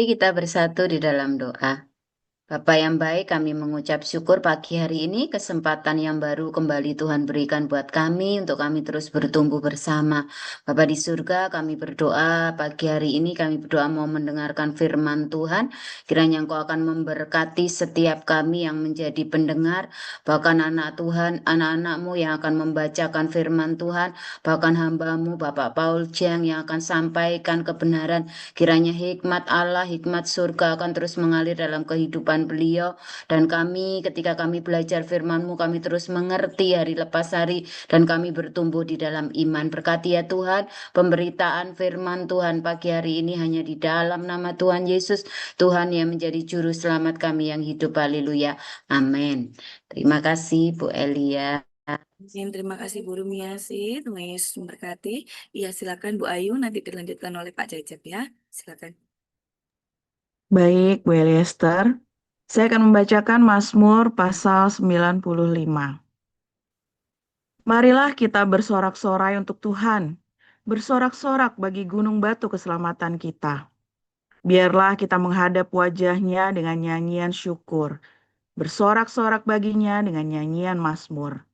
Mari kita bersatu di dalam doa. Bapa yang baik, kami mengucap syukur pagi hari ini kesempatan yang baru kembali Tuhan berikan buat kami untuk kami terus bertumbuh bersama. Bapa di surga, kami berdoa pagi hari ini, kami berdoa mau mendengarkan firman Tuhan. Kiranya Engkau akan memberkati setiap kami yang menjadi pendengar, bahkan anak Tuhan, anak-anak-Mu yang akan membacakan firman Tuhan, bahkan hamba-Mu Bapak Paul Jiang yang akan sampaikan kebenaran. Kiranya hikmat Allah, hikmat surga akan terus mengalir dalam kehidupan beliau. Dan kami ketika kami belajar firman-Mu, kami terus mengerti hari lepas hari. Dan kami bertumbuh di dalam iman. Berkati ya Tuhan, pemberitaan firman Tuhan pagi hari ini hanya di dalam nama Tuhan Yesus. Tuhan yang menjadi juru selamat kami yang hidup. Haleluya. Amin. Terima kasih Bu Elia. Terima kasih Bu Rumiasi, Tuhan Yesus memberkati. Ya, silakan Bu Ayu, nanti dilanjutkan oleh Pak Cecep ya. Silakan. Baik, Bu Eliester. Saya akan membacakan Mazmur pasal 95. Marilah kita bersorak-sorai untuk Tuhan, bersorak-sorak bagi gunung batu keselamatan kita. Biarlah kita menghadap wajahnya dengan nyanyian syukur, bersorak-sorak baginya dengan nyanyian mazmur.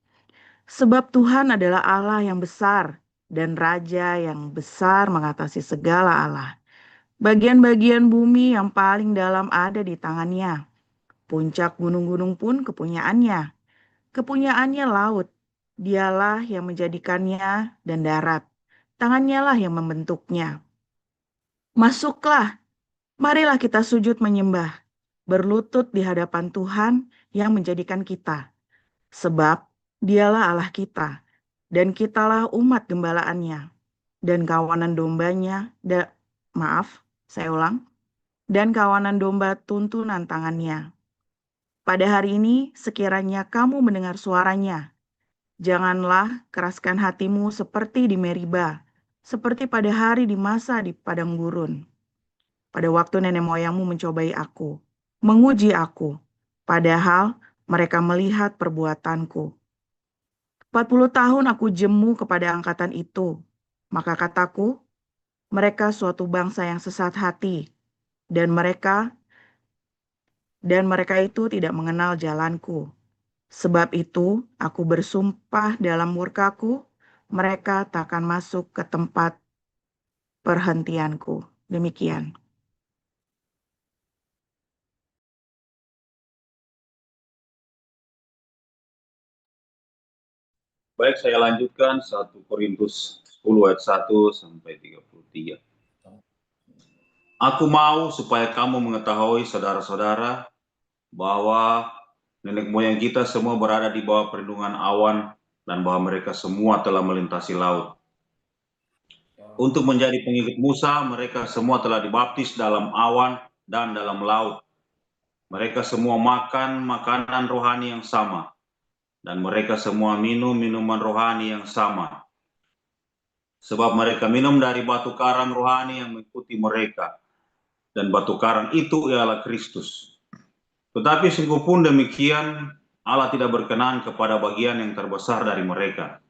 Sebab Tuhan adalah Allah yang besar dan Raja yang besar mengatasi segala Allah. Bagian-bagian bumi yang paling dalam ada di tangannya. Puncak gunung-gunung pun kepunyaannya. Kepunyaannya laut. Dialah yang menjadikannya dan darat. Tangannya lah yang membentuknya. Masuklah, marilah kita sujud menyembah, berlutut di hadapan Tuhan yang menjadikan kita. Sebab dialah Allah kita, dan kitalah umat gembalaannya, dan kawanan dombanya, saya ulang, dan kawanan domba tuntunan tangannya. Pada hari ini, sekiranya kamu mendengar suaranya, janganlah keraskan hatimu seperti di Meriba, seperti pada hari di masa di padang gurun. Pada waktu nenek moyangmu mencobai aku, menguji aku, padahal mereka melihat perbuatanku. 40 tahun aku jemu kepada angkatan itu, maka kataku, mereka suatu bangsa yang sesat hati, dan mereka itu tidak mengenal jalanku. Sebab itu aku bersumpah dalam murkaku, mereka tak akan masuk ke tempat perhentianku. Demikian. Baik, saya lanjutkan 1 Korintus 10 ayat 1 sampai 33. Aku mau supaya kamu mengetahui, saudara-saudara, bahwa nenek moyang kita semua berada di bawah perlindungan awan dan bahwa mereka semua telah melintasi laut. Untuk menjadi pengikut Musa, mereka semua telah dibaptis dalam awan dan dalam laut. Mereka semua makan makanan rohani yang sama, dan mereka semua minum minuman rohani yang sama. Sebab mereka minum dari batu karang rohani yang mengikuti mereka, dan batu karang itu ialah Kristus. Tetapi sungguh pun demikian, Allah tidak berkenan kepada bagian yang terbesar dari mereka,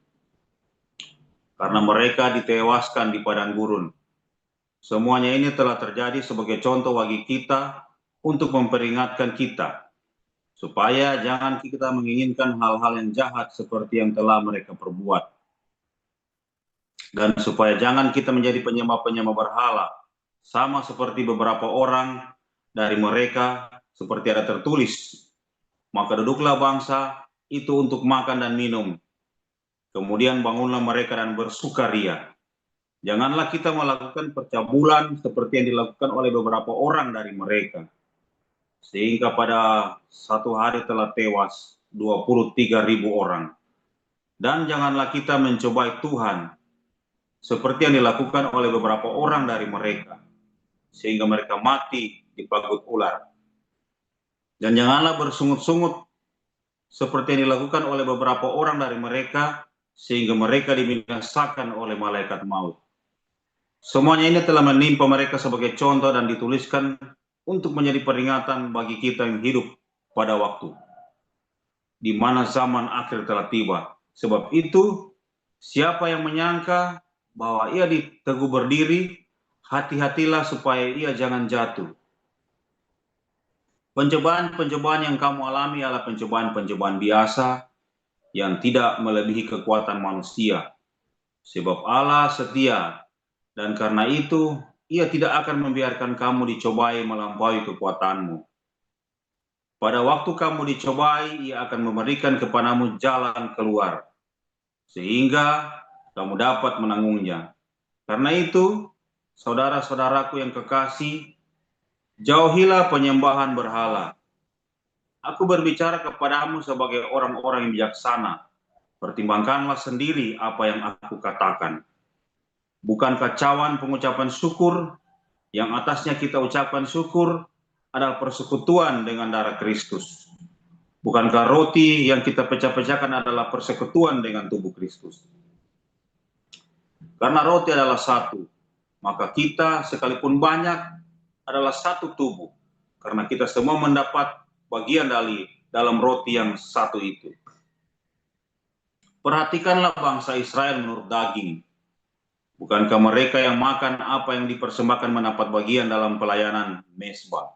karena mereka ditewaskan di padang gurun. Semuanya ini telah terjadi sebagai contoh bagi kita untuk memperingatkan kita, supaya jangan kita menginginkan hal-hal yang jahat seperti yang telah mereka perbuat. Dan supaya jangan kita menjadi penyembah-penyembah berhala, sama seperti beberapa orang dari mereka, seperti ada tertulis, maka duduklah bangsa itu untuk makan dan minum. Kemudian bangunlah mereka dan bersukaria. Janganlah kita melakukan percabulan seperti yang dilakukan oleh beberapa orang dari mereka. Sehingga pada satu hari telah tewas 23.000 orang. Dan janganlah kita mencobai Tuhan, seperti yang dilakukan oleh beberapa orang dari mereka, sehingga mereka mati dipagut ular. Dan janganlah bersungut-sungut, seperti yang dilakukan oleh beberapa orang dari mereka, sehingga mereka dibinasakan oleh malaikat maut. Semuanya ini telah menimpa mereka sebagai contoh dan dituliskan untuk menjadi peringatan bagi kita yang hidup pada waktu di mana zaman akhir telah tiba. Sebab itu, siapa yang menyangka bahwa ia teguh berdiri, hati-hatilah supaya ia jangan jatuh. Pencobaan-pencobaan yang kamu alami adalah pencobaan-pencobaan biasa yang tidak melebihi kekuatan manusia. Sebab Allah setia, dan karena itu Ia tidak akan membiarkan kamu dicobai melampaui kekuatanmu. Pada waktu kamu dicobai, Ia akan memberikan kepadamu jalan keluar, sehingga kamu dapat menanggungnya. Karena itu, saudara-saudaraku yang kekasih, jauhilah penyembahan berhala. Aku berbicara kepadamu sebagai orang-orang yang bijaksana. Pertimbangkanlah sendiri apa yang aku katakan. Bukankah cawan pengucapan syukur yang atasnya kita ucapkan syukur adalah persekutuan dengan darah Kristus? Bukankah roti yang kita pecah-pecahkan adalah persekutuan dengan tubuh Kristus? Karena roti adalah satu, maka kita sekalipun banyak adalah satu tubuh, karena kita semua mendapat bagian dalam roti yang satu itu. Perhatikanlah bangsa Israel menurut daging. Bukankah mereka yang makan apa yang dipersembahkan mendapat bagian dalam pelayanan mezbah?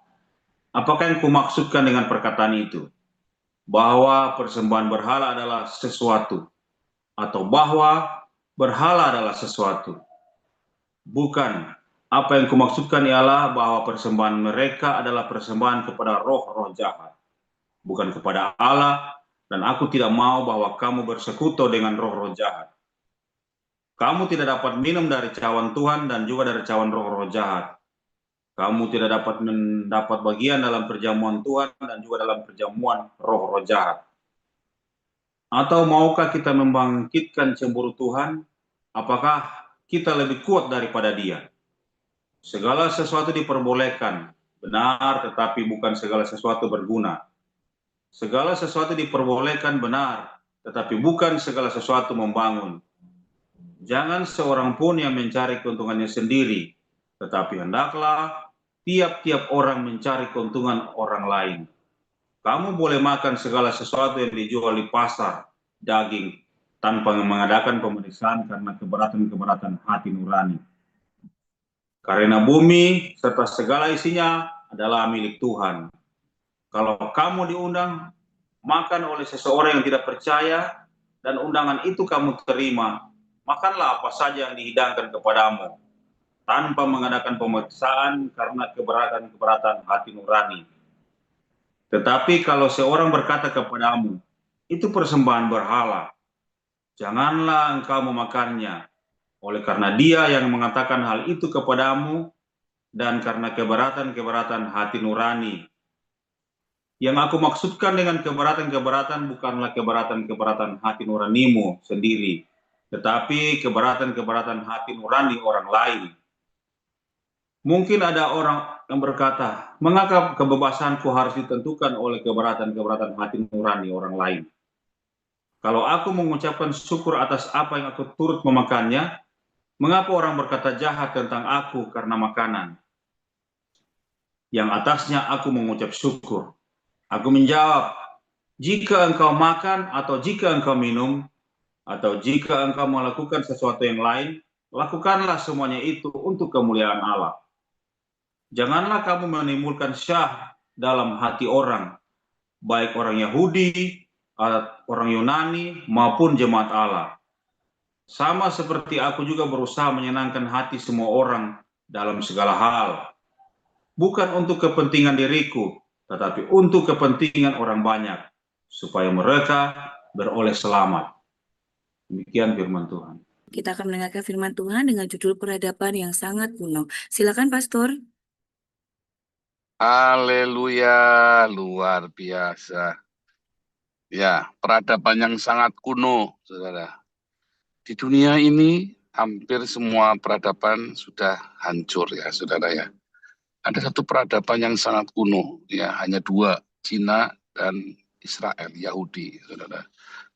Apakah yang kumaksudkan dengan perkataan itu? Bahwa persembahan berhala adalah sesuatu, atau bahwa berhala adalah sesuatu? Bukan. Apa yang kumaksudkan ialah bahwa persembahan mereka adalah persembahan kepada roh-roh jahat, bukan kepada Allah, dan aku tidak mau bahwa kamu bersekutu dengan roh-roh jahat. Kamu tidak dapat minum dari cawan Tuhan dan juga dari cawan roh-roh jahat. Kamu tidak dapat mendapat bagian dalam perjamuan Tuhan dan juga dalam perjamuan roh-roh jahat. Atau maukah kita membangkitkan cemburu Tuhan? Apakah kita lebih kuat daripada Dia? Segala sesuatu diperbolehkan, benar, tetapi bukan segala sesuatu berguna. Segala sesuatu diperbolehkan, benar, tetapi bukan segala sesuatu membangun. Jangan seorang pun yang mencari keuntungannya sendiri, tetapi hendaklah tiap-tiap orang mencari keuntungan orang lain. Kamu boleh makan segala sesuatu yang dijual di pasar, daging, tanpa mengadakan pemeriksaan karena keberatan-keberatan hati nurani. Karena bumi serta segala isinya adalah milik Tuhan. Kalau kamu diundang makan oleh seseorang yang tidak percaya dan undangan itu kamu terima, makanlah apa saja yang dihidangkan kepadamu, tanpa mengadakan pemeriksaan karena keberatan-keberatan hati nurani. Tetapi kalau seorang berkata kepadamu, itu persembahan berhala, janganlah engkau memakannya, oleh karena Dia yang mengatakan hal itu kepadamu, dan karena keberatan-keberatan hati nurani. Yang aku maksudkan dengan keberatan-keberatan bukanlah keberatan-keberatan hati nuranimu sendiri, tetapi keberatan-keberatan hati nurani orang lain. Mungkin ada orang yang berkata, mengapa kebebasanku harus ditentukan oleh keberatan-keberatan hati nurani orang lain? Kalau aku mengucapkan syukur atas apa yang aku turut memakannya, mengapa orang berkata jahat tentang aku karena makanan yang atasnya aku mengucap syukur? Aku menjawab, jika engkau makan atau jika engkau minum, atau jika engkau melakukan sesuatu yang lain, lakukanlah semuanya itu untuk kemuliaan Allah. Janganlah kamu menimbulkan syah dalam hati orang, baik orang Yahudi, orang Yunani, maupun jemaat Allah. Sama seperti aku juga berusaha menyenangkan hati semua orang dalam segala hal. Bukan untuk kepentingan diriku, tetapi untuk kepentingan orang banyak, supaya mereka beroleh selamat. Demikian firman Tuhan. Kita akan mendengarkan firman Tuhan dengan judul peradaban yang sangat kuno. Silakan, Pastor. Haleluya, luar biasa. Ya, peradaban yang sangat kuno, saudara. Di dunia ini hampir semua peradaban sudah hancur ya, saudara ya. Ada satu peradaban yang sangat kuno, ya hanya dua, Cina dan Israel, Yahudi, saudara.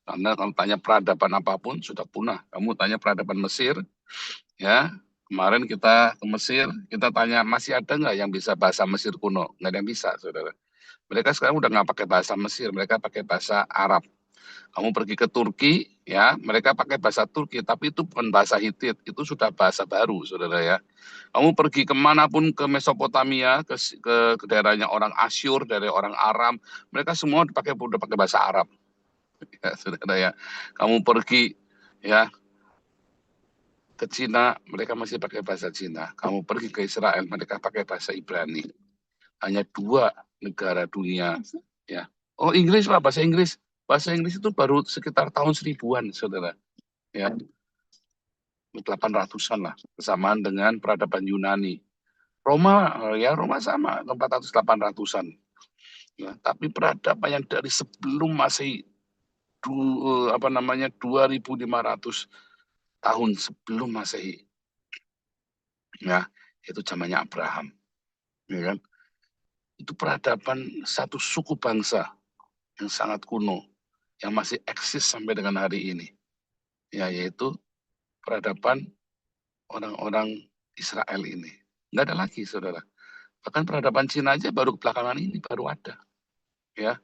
Karena kalau tanya peradaban apapun sudah punah. Kamu tanya peradaban Mesir, ya kemarin kita ke Mesir, kita tanya masih ada nggak yang bisa bahasa Mesir kuno? Nggak ada yang bisa, saudara. Mereka sekarang udah nggak pakai bahasa Mesir, mereka pakai bahasa Arab. Kamu pergi ke Turki, ya, mereka pakai bahasa Turki, tapi itu bukan bahasa Hitit, itu sudah bahasa baru, saudara ya. Kamu pergi kemanapun ke Mesopotamia, ke daerahnya orang Asyur, dari orang Aram, mereka semua udah pakai bahasa Arab, ya, saudara ya. Kamu pergi, ya, ke Cina, mereka masih pakai bahasa Cina. Kamu pergi ke Israel, mereka pakai bahasa Ibrani. Hanya 2 negara dunia, ya. Oh, Inggris, Pak, bahasa Inggris. Bahasa Inggris itu baru sekitar tahun 1000-an, saudara. Ya, 800-an lah, bersamaan dengan peradaban Yunani. Roma, ya Roma sama, 400-800-an. Ya, tapi peradaban yang dari sebelum Masehi, 2500 tahun sebelum Masehi. Ya, itu zamannya Abraham. Ya kan? Itu peradaban satu suku bangsa yang sangat kuno, yang masih eksis sampai dengan hari ini. Ya, yaitu peradaban orang-orang Israel ini. Nggak ada lagi, saudara. Bahkan peradaban Cina aja baru belakangan ini, baru ada. Ya.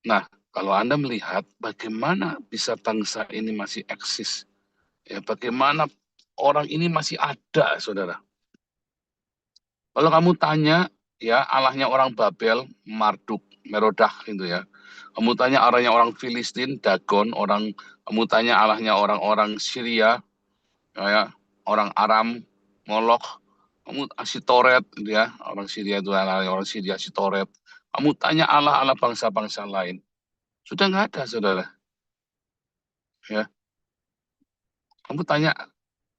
Nah, kalau Anda melihat bagaimana bisa bangsa ini masih eksis, ya, bagaimana orang ini masih ada, saudara. Kalau kamu tanya, ya, Allahnya orang Babel, Marduk, Merodak, gitu ya. Kamu tanya Allahnya orang Filistin, Dagon, kamu tanya Allahnya orang-orang Syria, ya, orang Aram, Molok, kamu Asitoret, gitu ya, orang Syria itu orang Syria Asitoret. Kamu tanya Allah bangsa-bangsa lain, sudah nggak ada, saudara. Ya, kamu tanya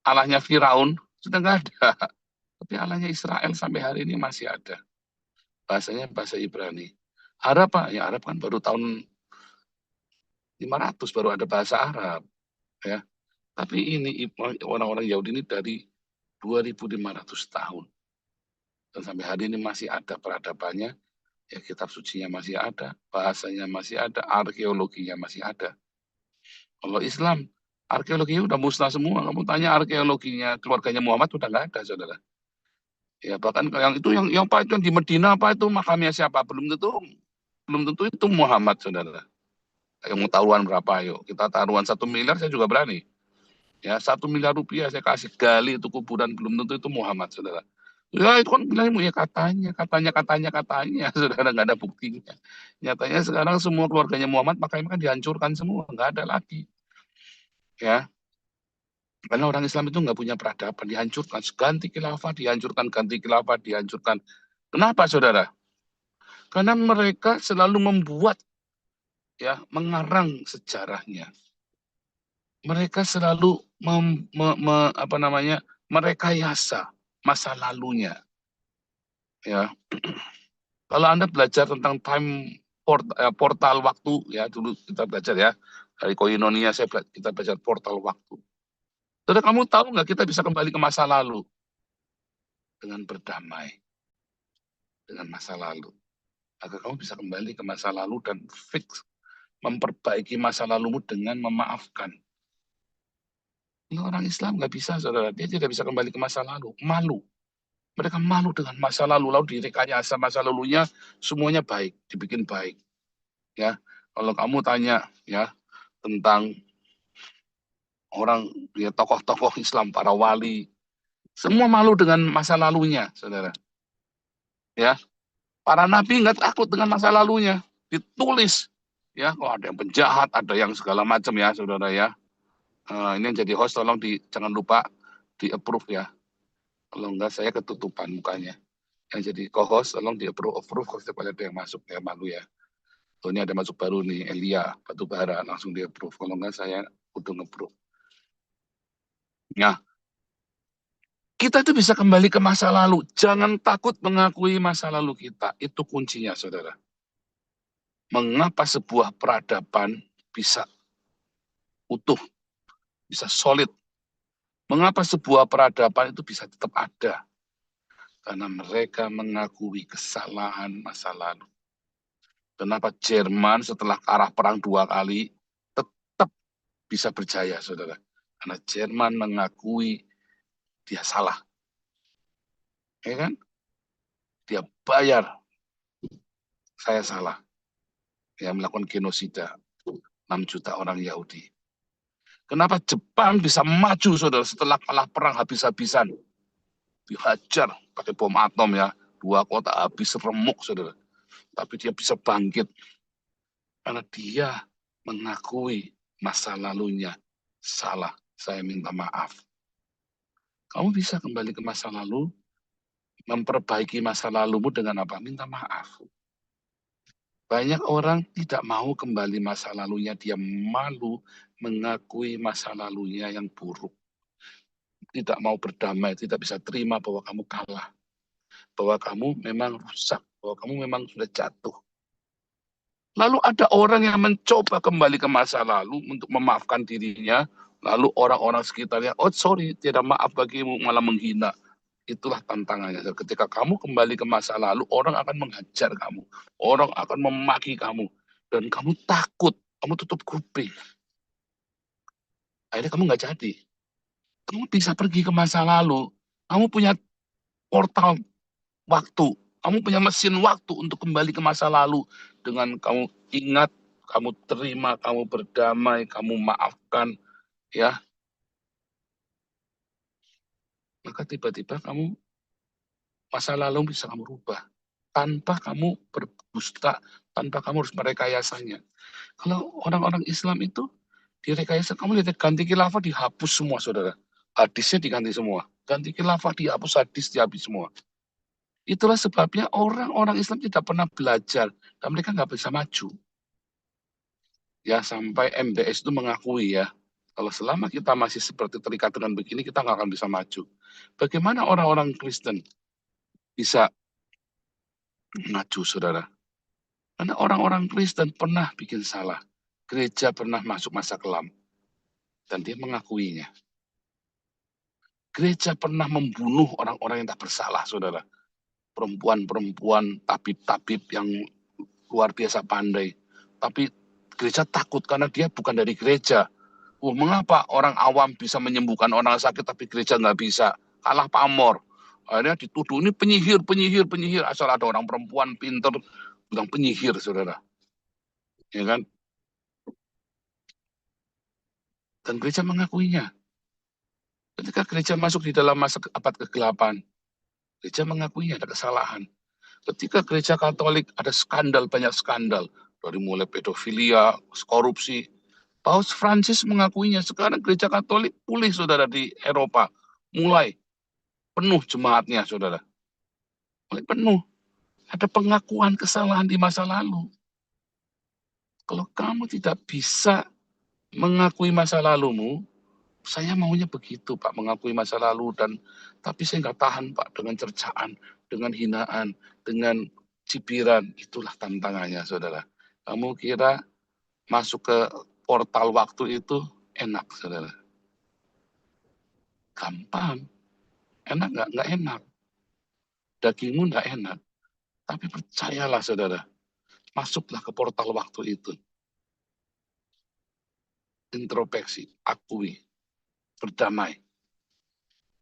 Allahnya Firaun, sudah nggak ada. Tapi Allahnya Israel sampai hari ini masih ada. Bahasanya bahasa Ibrani. Arab, Pak, ya Arab kan baru tahun 500 baru ada bahasa Arab, ya. Tapi ini orang-orang Yahudi ini dari 2500 tahun. Dan sampai hari ini masih ada peradabannya, ya, kitab sucinya masih ada, bahasanya masih ada, arkeologinya masih ada. Kalau Islam, arkeologinya udah musnah semua. Kamu tanya arkeologinya keluarganya Muhammad udah nggak ada, saudara. Ya, bahkan yang Pak, itu yang di Medina, apa itu makamnya siapa? Belum tentu itu Muhammad, saudara. Yang mau taruhan berapa, ayo kita taruhan 1 miliar, saya juga berani. Ya, 1 miliar rupiah saya kasih gali itu kuburan, belum tentu itu Muhammad, saudara. Ya, itu kan bilangmu ya katanya, saudara, nggak ada buktinya. Nyatanya sekarang semua keluarganya Muhammad makanya kan dihancurkan semua, nggak ada lagi. Ya, karena orang Islam itu nggak punya peradaban, dihancurkan, ganti khilafah, dihancurkan. Kenapa, saudara? Karena mereka selalu membuat, ya, mengarang sejarahnya. Mereka selalu merekayasa masa lalunya. Ya, kalau Anda belajar tentang portal waktu, ya, dulu kita belajar, ya, dari koinonia kita belajar portal waktu. Saudara, kamu tahu nggak kita bisa kembali ke masa lalu dengan berdamai dengan masa lalu. Agar kamu bisa kembali ke masa lalu dan fix memperbaiki masa lalumu dengan memaafkan. Ini orang Islam nggak bisa, saudara. Dia tidak bisa kembali ke masa lalu. Malu. Mereka malu dengan masa lalu. Lalu direkayasa masa lalunya semuanya baik, dibikin baik. Ya, kalau kamu tanya, ya, tentang orang, ya, tokoh-tokoh Islam, para wali, semua malu dengan masa lalunya, saudara. Ya, para nabi nggak takut dengan masa lalunya. Ditulis, ya, kalau ada yang penjahat, ada yang segala macam, ya, saudara, ya. Ini yang jadi host, tolong jangan lupa di approve, ya. Kalau enggak saya ketutupan mukanya. Yang jadi co-host tolong di approve kalau setiap ada yang masuk, ya, malu, ya. Tuh, ini ada masuk baru nih, Elia Batubara, langsung di approve. Kalau enggak saya udah nge-approve. Nah, kita itu bisa kembali ke masa lalu. Jangan takut mengakui masa lalu kita. Itu kuncinya, saudara. Mengapa sebuah peradaban bisa utuh, bisa solid? Mengapa sebuah peradaban itu bisa tetap ada? Karena mereka mengakui kesalahan masa lalu. Kenapa Jerman setelah kalah perang 2 kali tetap bisa berjaya, saudara? Karena Jerman mengakui dia salah. Ya kan? Dia bayar, saya salah. Dia melakukan genosida. 6 juta orang Yahudi. Kenapa Jepang bisa maju, saudara, setelah kalah perang habis-habisan? Dihajar pakai bom atom ya, 2 kota habis remuk, saudara. Tapi dia bisa bangkit karena dia mengakui masa lalunya salah. Saya minta maaf. Kamu bisa kembali ke masa lalu, memperbaiki masa lalumu dengan apa? Minta maaf. Banyak orang tidak mau kembali masa lalunya, dia malu mengakui masa lalunya yang buruk. Tidak mau berdamai, tidak bisa terima bahwa kamu kalah. Bahwa kamu memang rusak, bahwa kamu memang sudah jatuh. Lalu ada orang yang mencoba kembali ke masa lalu untuk memaafkan dirinya, lalu orang-orang sekitarnya, oh sorry, tidak maaf bagimu, malah menghina. Itulah tantangannya. Ketika kamu kembali ke masa lalu, orang akan menghajar kamu. Orang akan memaki kamu. Dan kamu takut. Kamu tutup kuping. Akhirnya kamu nggak jadi. Kamu bisa pergi ke masa lalu. Kamu punya portal waktu. Kamu punya mesin waktu untuk kembali ke masa lalu. Dengan kamu ingat, kamu terima, kamu berdamai, kamu maafkan. Ya. Maka tiba-tiba kamu masa lalu bisa kamu rubah tanpa kamu berdusta, tanpa kamu harus merekayasanya. Kalau orang-orang Islam itu direkayasa, kamu lihat ganti khilafah dihapus semua, saudara. Hadisnya diganti semua. Ganti khilafah dihapus, hadis dihapus semua. Itulah sebabnya orang-orang Islam tidak pernah belajar dan mereka nggak bisa maju. Ya sampai MBS itu mengakui ya, kalau selama kita masih seperti terikat dengan begini, kita nggak akan bisa maju. Bagaimana orang-orang Kristen bisa maju, saudara? Karena orang-orang Kristen pernah bikin salah. Gereja pernah masuk masa kelam. Dan dia mengakuinya. Gereja pernah membunuh orang-orang yang tak bersalah, saudara. Perempuan-perempuan, tabib-tabib yang luar biasa pandai. Tapi gereja takut karena dia bukan dari gereja. Mengapa orang awam bisa menyembuhkan orang sakit tapi gereja nggak bisa? Kalah pamor. Akhirnya dituduh ini penyihir. Asal ada orang perempuan pinter bilang penyihir, saudara. Ya kan? Dan gereja mengakuinya. Ketika gereja masuk di dalam masa abad ke-8, gereja mengakuinya ada kesalahan. Ketika gereja Katolik ada skandal, banyak skandal. Dari mulai pedofilia, korupsi. Paus Francis mengakuinya. Sekarang gereja Katolik pulih, saudara, di Eropa. Mulai penuh jemaatnya, saudara. Mulai penuh. Ada pengakuan kesalahan di masa lalu. Kalau kamu tidak bisa mengakui masa lalumu, saya maunya begitu, Pak, mengakui masa lalu, tapi saya nggak tahan, Pak, dengan cercaan, dengan hinaan, dengan cibiran. Itulah tantangannya, saudara. Kamu kira masuk ke portal waktu itu enak, saudara? Gampang. Enak nggak? Nggak enak. Dagingmu nggak enak. Tapi percayalah, saudara, masuklah ke portal waktu itu. Introspeksi, akui, berdamai.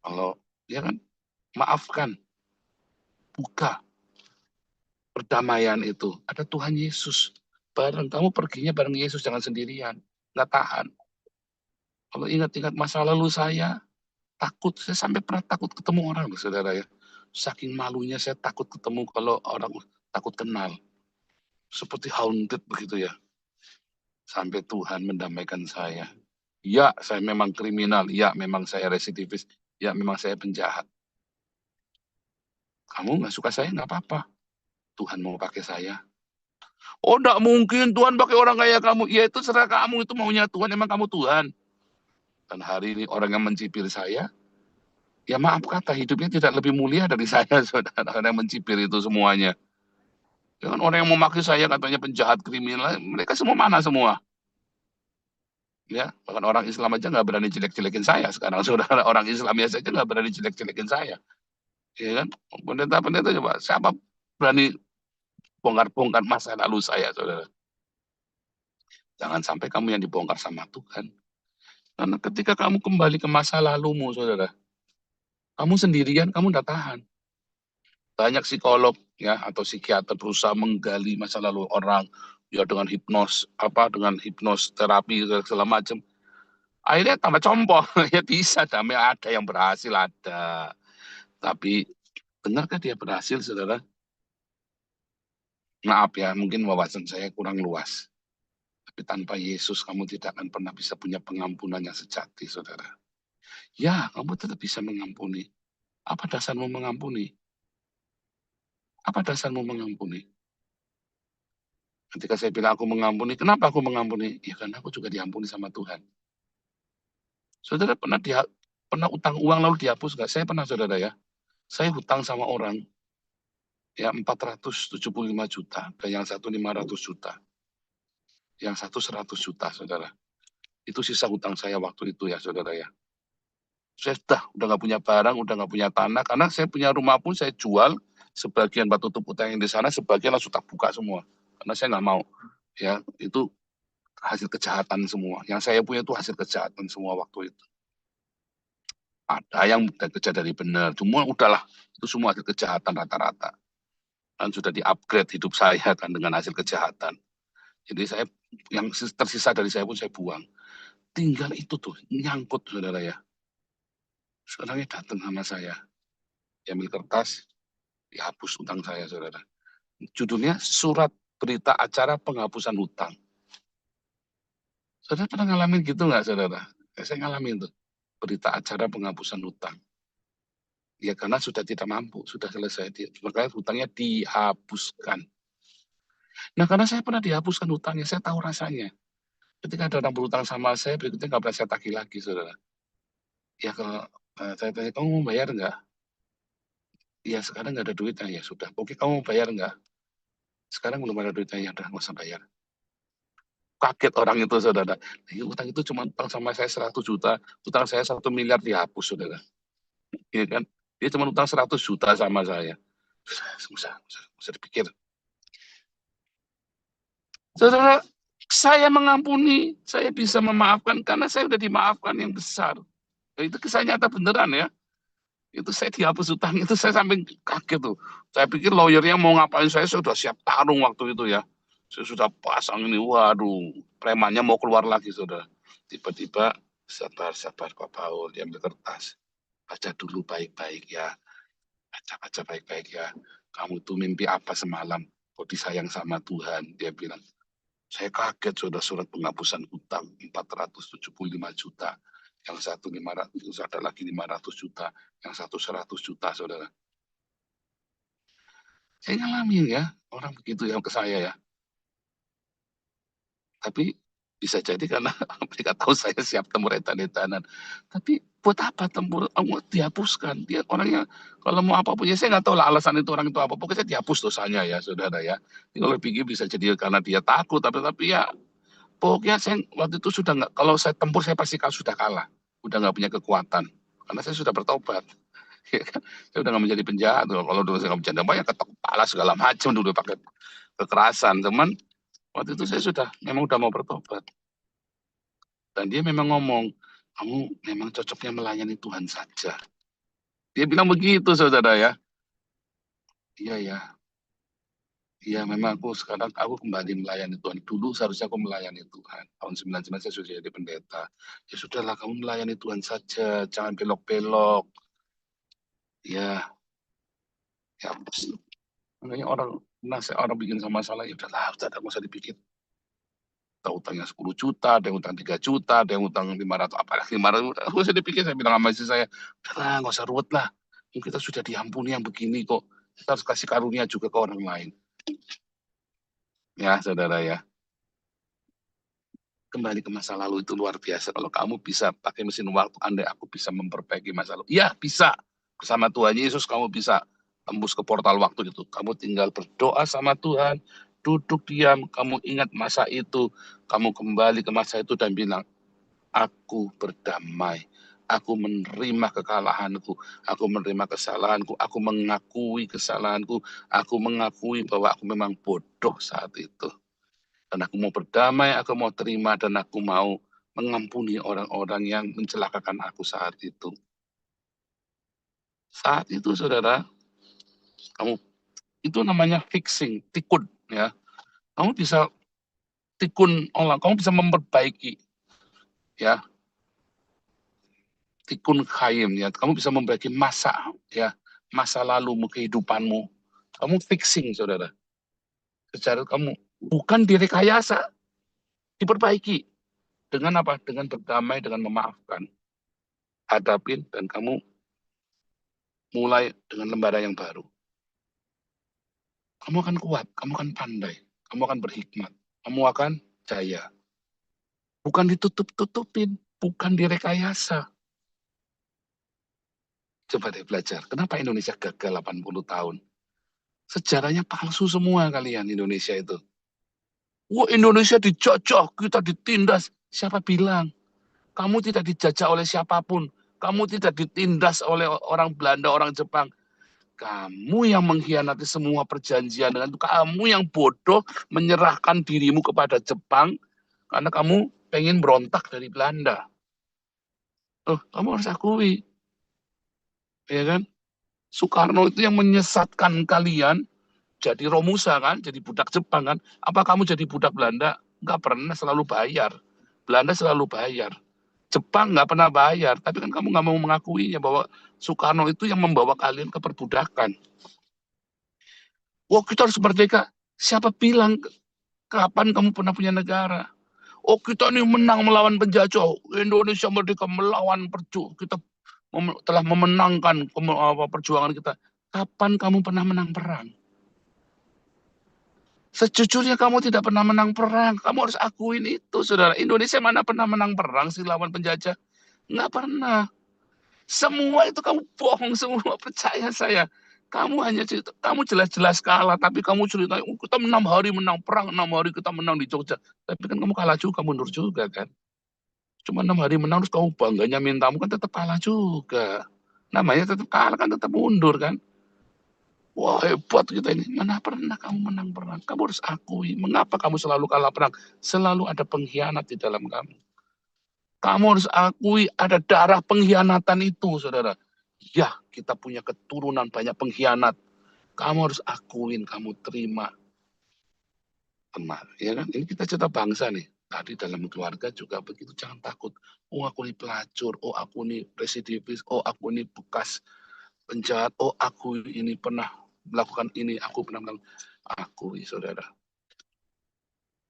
Kalau ya kan, maafkan, buka perdamaian itu. Ada Tuhan Yesus. Bareng kamu perginya bareng Yesus, jangan sendirian. Nggak tahan. Kalau ingat-ingat masa lalu saya, takut. Saya sampai pernah takut ketemu orang, saudara ya. Saking malunya saya takut ketemu kalau orang takut kenal. Seperti haunted begitu ya. Sampai Tuhan mendamaikan saya. Ya, saya memang kriminal. Ya, memang saya residivis. Ya, memang saya penjahat. Kamu nggak suka saya, nggak apa-apa. Tuhan mau pakai saya. Oh, enggak mungkin Tuhan pakai orang kayak kamu. Ya, itu serah kamu, itu maunya Tuhan, emang kamu Tuhan. Dan hari ini orang yang mencibir saya, ya maaf kata, hidupnya tidak lebih mulia dari saya, saudara. Orang yang mencibir itu semuanya. Jangan orang yang memaki saya katanya penjahat kriminal, mereka semua mana semua? Ya, bahkan orang Islam aja nggak berani jelek-jelekin saya sekarang, saudara. Orang Islamnya saja nggak berani jelek-jelekin saya. Ya kan? Pendeta-pendeta coba, siapa berani bongkar-bongkar masa lalu saya, saudara? Jangan sampai kamu yang dibongkar sama Tuhan. Karena ketika kamu kembali ke masa lalumu, saudara, kamu sendirian, kamu tidak tahan. Banyak psikolog ya atau psikiater berusaha menggali masa lalu orang, ya dengan dengan hipnos terapi segala macam. Akhirnya tambah compong. Ya bisa, damai ada yang berhasil ada. Tapi benarkah dia berhasil, saudara? Maaf ya, mungkin wawasan saya kurang luas. Tapi tanpa Yesus kamu tidak akan pernah bisa punya pengampunan yang sejati, saudara. Ya, kamu tetap bisa mengampuni. Apa dasarmu mengampuni? Apa dasarmu mengampuni? Ketika saya bilang aku mengampuni, kenapa aku mengampuni? Ya karena aku juga diampuni sama Tuhan. Saudara pernah utang uang lalu dihapus nggak? Saya pernah, saudara ya. Saya hutang sama orang ya 475 juta, dan yang satu 500 juta, yang satu 100 juta, saudara. Itu sisa hutang saya waktu itu ya, saudara ya. Saya udah nggak punya barang, udah nggak punya tanah, karena saya punya rumah pun saya jual, sebagian buat tutup utang yang di sana, sebagian langsung tak buka semua, karena saya nggak mau. Ya, itu hasil kejahatan semua. Yang saya punya itu hasil kejahatan semua waktu itu. Ada yang kerja dari benar, cuma udahlah, itu semua hasil kejahatan rata-rata. Dan sudah di-upgrade hidup saya kan dengan hasil kejahatan. Jadi saya, yang tersisa dari saya pun saya buang. Tinggal itu tuh, nyangkut, saudara ya. Sekarangnya datang sama saya, dia ambil kertas, dihapus utang saya, saudara. Judulnya Surat Berita Acara Penghapusan Hutang. Saudara pernah ngalamin gitu nggak, saudara? Saya ngalamin tuh, berita acara penghapusan hutang. Ya karena sudah tidak mampu, sudah selesai, makanya hutangnya dihapuskan. Nah karena saya pernah dihapuskan hutangnya, saya tahu rasanya. Ketika ada orang berhutang sama saya, berikutnya nggak pernah saya tagih lagi, saudara. Ya kalau saya tanya, kamu mau bayar nggak? Ya sekarang nggak ada duitnya, ya sudah. Oke, kamu mau bayar nggak? Sekarang belum ada duitnya, ya udah nggak usah bayar. Kaget orang itu, saudara. Utang itu cuma utang sama saya 100 juta, utang saya 1 miliar dihapus, saudara. Iya kan? Dia cuma utang 100 juta sama saya. Usah dipikir. Saudara, saya mengampuni, saya bisa memaafkan karena saya sudah dimaafkan yang besar. Itu kisah nyata beneran ya. Itu saya dihapus utang, itu saya sampai kaget tuh. Saya pikir lawyernya mau ngapain, saya sudah siap tarung waktu itu ya. Saya sudah pasang ini, waduh, premannya mau keluar lagi, saudara. Tiba-tiba, sabar Pak Paul, dia ambil kertas. Baca dulu baik-baik ya. Baca baik-baik ya. Kamu tuh mimpi apa semalam? Kok disayang sama Tuhan? Dia bilang. Saya kaget, sudah surat penghapusan hutang 475 juta. Yang satu 500, ada lagi 500 juta. Yang satu 100 juta, saudara. Saya ngalamin ya, orang begitu yang ke saya ya. Tapi bisa jadi karena mereka tahu saya siap tempur etan-etanan. Tapi buat apa tempur dihapuskan? Dia orangnya kalau mau apapun ya saya nggak tahu lah alasan itu orang itu apa. Pokoknya dihapus dosanya ya, saudara ya. Ini kalau pikir bisa jadi karena dia takut, tapi ya pokoknya saya waktu itu sudah nggak, kalau saya tempur saya pasti sudah kalah, udah nggak punya kekuatan, karena saya sudah bertobat. Ya kan? Saya udah nggak menjadi penjahat. Kalau dulu saya nggak bercanda banyak, ketok kepala segala macam dulu pakai kekerasan, teman. Waktu itu saya memang udah mau bertobat. Dan dia memang ngomong, kamu memang cocoknya melayani Tuhan saja. Dia bilang begitu, saudara ya. Iya ya. Iya, memang sekarang aku kembali melayani Tuhan. Dulu seharusnya aku melayani Tuhan. Tahun 99 saya sudah jadi pendeta. Ya sudahlah, kamu melayani Tuhan saja, jangan belok-belok. Ya, ya. Makanya orang bikin sama masalah, ya udahlah, udah nggak usah dipikir. Tahu utangnya 10 juta, ada yang utang 3 juta, ada yang utang 500, apalagi 500, nggak usah dipikir. Saya bilang sama istri saya, udahlah, nggak usah ruwet lah. Kita sudah diampuni yang begini kok. Kita harus kasih karunia juga ke orang lain. Ya, saudara ya. Kembali ke masa lalu itu luar biasa. Kalau kamu bisa pakai mesin waktu, andai aku bisa memperbaiki masa lalu. Ya, bisa. Bersama Tuhan Yesus kamu bisa tembus ke portal waktu itu. Kamu tinggal berdoa sama Tuhan, duduk diam, kamu ingat masa itu, kamu kembali ke masa itu dan bilang, aku berdamai. Aku menerima kekalahanku, aku menerima kesalahanku, aku mengakui kesalahanku, aku mengakui bahwa aku memang bodoh saat itu. Dan aku mau berdamai, aku mau terima, dan aku mau mengampuni orang-orang yang mencelakakan aku saat itu. Saat itu, saudara, kamu itu namanya fixing, tikun, ya. Kamu bisa tikun Allah, kamu bisa memperbaiki, ya, tikun khayim, ya, kamu bisa memperbaiki masa lalumu, kehidupanmu, kamu fixing, saudara, secara kamu bukan direkayasa, diperbaiki dengan apa? Dengan berdamai, dengan memaafkan, hadapin, dan kamu mulai dengan lembaran yang baru. Kamu akan kuat, kamu akan pandai, kamu akan berhikmat, kamu akan jaya. Bukan ditutup-tutupin, bukan direkayasa. Coba deh belajar, kenapa Indonesia gagal 80 tahun? Sejarahnya palsu semua kalian Indonesia itu. Wah, Indonesia dijajah, kita ditindas. Siapa bilang? Kamu tidak dijajah oleh siapapun. Kamu tidak ditindas oleh orang Belanda, orang Jepang. Kamu yang mengkhianati semua perjanjian dengan itu. Kamu yang bodoh menyerahkan dirimu kepada Jepang karena kamu pengen berontak dari Belanda. Kamu harus akui. Ya kan? Soekarno itu yang menyesatkan kalian jadi Romusa kan, jadi budak Jepang kan. Apa kamu jadi budak Belanda? Nggak pernah, selalu bayar. Belanda selalu bayar. Jepang nggak pernah bayar, tapi kan kamu nggak mau mengakuinya bahwa Soekarno itu yang membawa kalian ke perbudakan. Wah, kita harus merdeka. Siapa bilang kapan kamu pernah punya negara? Oh, kita ini menang melawan penjajah. Indonesia merdeka melawan kita telah memenangkan perjuangan kita. Kapan kamu pernah menang perang? Sejujurnya kamu tidak pernah menang perang. Kamu harus akuin itu, saudara. Indonesia mana pernah menang perang sih lawan penjajah? Nggak pernah. Semua itu kamu bohong semua, percaya saya. Kamu hanya cerita, kamu jelas-jelas kalah, tapi kamu cerita, kita 6 hari menang perang, 6 hari kita menang di Jogja. Tapi kan kamu kalah juga, mundur juga kan. Cuma 6 hari menang, terus kamu bangganya mintamu kan tetap kalah juga. Namanya tetap kalah kan, tetap mundur kan. Wah, hebat kita ini. Mana pernah kamu menang perang? Kamu harus akui. Mengapa kamu selalu kalah perang? Selalu ada pengkhianat di dalam kamu. Kamu harus akui ada darah pengkhianatan itu, saudara. Ya, kita punya keturunan banyak pengkhianat. Kamu harus akuin, kamu terima. Tenang, ya kan? Ini kita cerita bangsa nih. Tadi dalam keluarga juga begitu, jangan takut. Oh, aku ini pelacur. Oh, aku ini residivis. Oh, aku ini bekas penjahat. Oh, aku ini pernah melakukan ini. Aku pernah melakukan. Akui, saudara.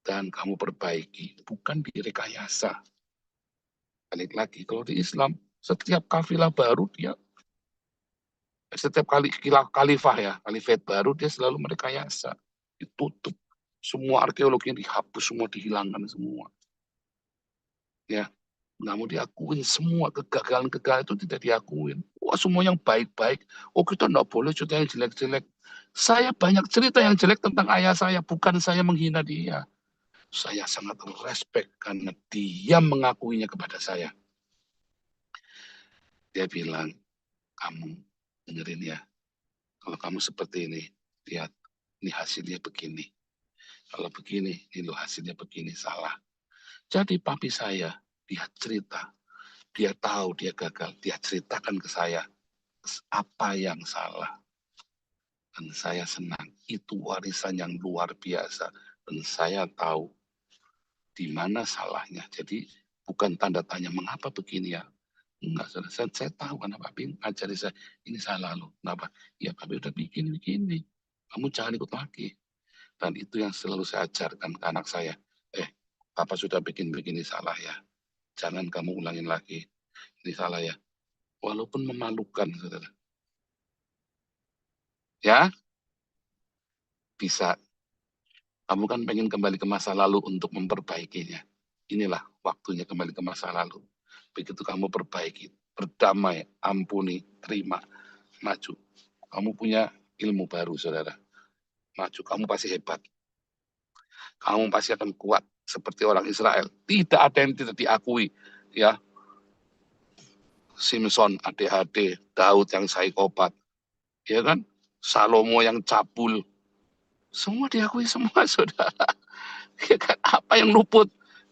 Dan kamu perbaiki. Bukan direkayasa. Balik lagi, kalau di Islam, setiap kafilah baru setiap kali khalifah ya, khalifat baru dia selalu merekayasa, ditutup, semua arkeologi dihapus, semua dihilangkan semua. Ya, nggak mau diakuin, semua kegagalan-kegagalan itu tidak diakuin. Wah, semua yang baik-baik, oh kita nggak boleh cerita yang jelek-jelek. Saya banyak cerita yang jelek tentang ayah saya, bukan saya menghina dia. Saya sangat respect karena dia mengakuinya kepada saya. Dia bilang, kamu dengerin ya, kalau kamu seperti ini, lihat, ini hasilnya begini. Kalau begini, ini loh hasilnya begini, salah. Jadi papi saya, dia cerita, dia tahu dia gagal, dia ceritakan ke saya apa yang salah. Dan saya senang, itu warisan yang luar biasa. Dan saya tahu di mana salahnya. Jadi bukan tanda tanya mengapa begini ya. Enggak, saya tahu karena papi ngajari saya, ini salah loh. Kenapa? Ya papi udah bikin-begini. Kamu jangan ikut lagi. Dan itu yang selalu saya ajarkan ke anak saya. Papa sudah bikin begini salah ya. Jangan kamu ulangin lagi. Ini salah ya. Walaupun memalukan, saudara. Ya, bisa. Kamu kan pengen kembali ke masa lalu untuk memperbaikinya. Inilah waktunya kembali ke masa lalu. Begitu kamu perbaiki, berdamai, ampuni, terima, maju. Kamu punya ilmu baru, saudara. Maju, kamu pasti hebat. Kamu pasti akan kuat seperti orang Israel. Tidak ada yang tidak diakui. Ya, Simpson, ADHD, Daud yang psikopat, ya kan? Salomo yang cabul. Semua diakui semua, saudara. Ya kan? Apa yang luput?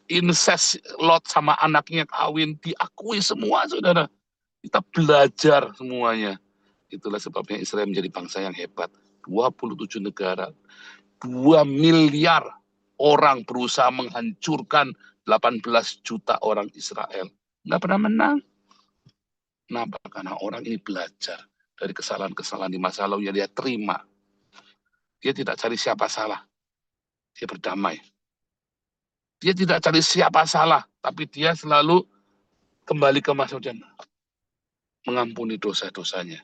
Incest, Lot sama anaknya kawin, diakui semua, saudara. Kita belajar semuanya. Itulah sebabnya Israel menjadi bangsa yang hebat. 27 negara, 2 miliar orang berusaha menghancurkan 18 juta orang Israel. Nggak pernah menang. Kenapa? Karena orang ini belajar dari kesalahan-kesalahan di masa lalu yang dia terima. Dia tidak cari siapa salah. Dia berdamai. Dia tidak cari siapa salah, tapi dia selalu kembali ke masa dan mengampuni dosa-dosanya.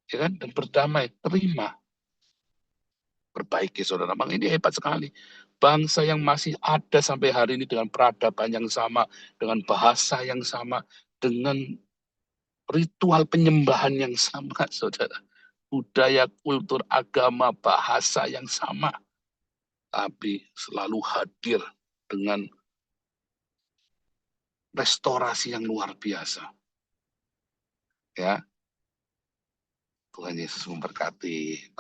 Ya kan? Dan berdamai, terima. Perbaiki, saudara. Bang, ini hebat sekali. Bangsa yang masih ada sampai hari ini dengan peradaban yang sama, dengan bahasa yang sama, dengan ritual penyembahan yang sama, saudara. Budaya, kultur, agama, bahasa yang sama. Tapi selalu hadir dengan restorasi yang luar biasa. Ya, Tuhan Yesus memberkati.